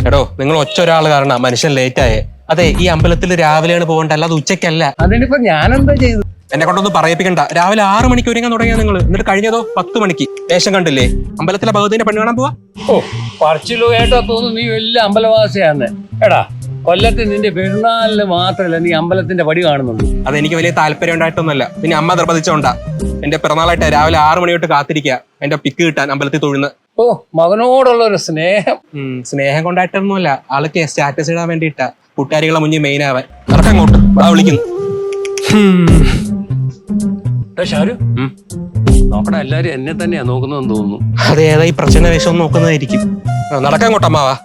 എടോ നിങ്ങൾ ഒറ്റ ഒരാൾ കാരണം മനുഷ്യൻ ലേറ്റ് ആയേ. അതെ, ഈ അമ്പലത്തിൽ രാവിലെയാണ് പോകേണ്ട, അല്ലാതെ ഉച്ചയ്ക്കല്ല. അതിനിപ്പോ ഞാനെന്താ ചെയ്തു? എന്നെ കൊണ്ടൊന്നും പറയിപ്പിക്കണ്ട. രാവിലെ 6 മണിക്ക് ഒരുങ്ങാൻ തുടങ്ങിയാ നിങ്ങൾ, എന്നിട്ട് കഴിഞ്ഞതോ 10 മണിക്ക്. വേഷം കണ്ടില്ലേ? അമ്പലത്തിലെ ഭഗവതിനെ പെണ്ണ് കാണാൻ പോവാ. ഓ, പറച്ചിലോ കേട്ടോ തോന്നുന്നു നീ വലിയ അമ്പലവാസിയാന്ന്. എടാ, കൊല്ലത്ത് നിന്റെ പെരുന്നാളിന് മാത്രല്ല നീ അമ്പലത്തിന്റെ പടി കാണുന്നുള്ളൂ. അതെനിക്ക് വലിയ താല്പര്യം ഉണ്ടായിട്ടൊന്നുമല്ല, പിന്നെ അമ്മ നിർബന്ധിച്ചോണ്ടാ. എന്റെ പിറന്നാളായിട്ട് രാവിലെ 6 മണി തൊട്ട് കാത്തിരിക്കുക എന്റെ പിക്ക് കിട്ടാൻ അമ്പലത്തിൽ തൊഴുന്ന്. ഓ, മകനോടുള്ള ഒരു സ്നേഹം. സ്നേഹം കൊണ്ടായിട്ടൊന്നുമല്ല, ആൾക്ക് സ്റ്റാറ്റസ് ഇടാൻ വേണ്ടിയിട്ടാ, കൂട്ടുകാരികളെ മുന്നിൽ മെയിൻ ആവാൻ. അതൊക്കെ അങ്ങോട്ട് വിളിക്കുന്നു. ഷാരു, നോക്കടാ, എല്ലാരും എന്നെ തന്നെയാ നോക്കുന്നതെന്ന് തോന്നുന്നു. അത് ഏതാ ഈ പ്രശ്ന വേഷം നോക്കുന്നതായിരിക്കും. നടക്കാൻ അങ്ങോട്ട് അമ്മാവാ.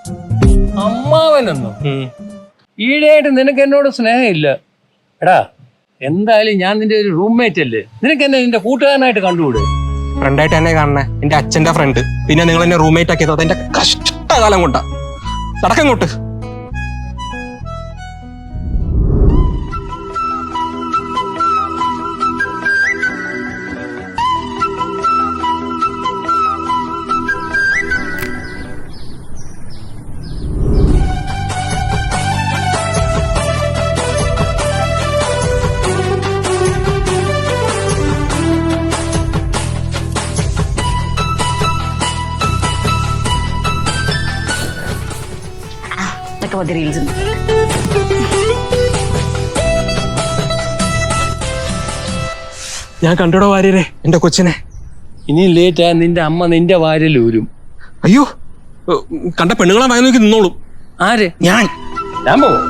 അമ്മാവനെന്നോ? ഈയിടെയായിട്ട് നിനക്ക് എന്നോട് സ്നേഹമില്ല. എടാ, എന്തായാലും ഞാൻ നിന്റെ ഒരു റൂംമേറ്റ് അല്ലേ, നിനക്ക് എന്നെ നിന്റെ കൂട്ടുകാരനായിട്ട് കണ്ടുകൂടെ? ഫ്രണ്ടായിട്ട് എന്നെ കാണണേ, എന്റെ അച്ഛന്റെ ഫ്രണ്ട്. പിന്നെ നിങ്ങൾ എന്നെ റൂംമേറ്റ് ആക്കിയത് അതെന്റെ കഷ്ടകാലം കൊണ്ടാ. നടക്കങ്ങോട്ട്. ഞാൻ കണ്ടോ വാര്യരെ എന്റെ കൊച്ചിനെ. ഇനി ലേറ്റാ നിന്റെ അമ്മ നിന്റെ വാരിൽ ഊരും. അയ്യോ, കണ്ട പെണ്ണുങ്ങളെ വായി നോക്കി നിന്നോളും. ആര്? ഞാൻ പോവും.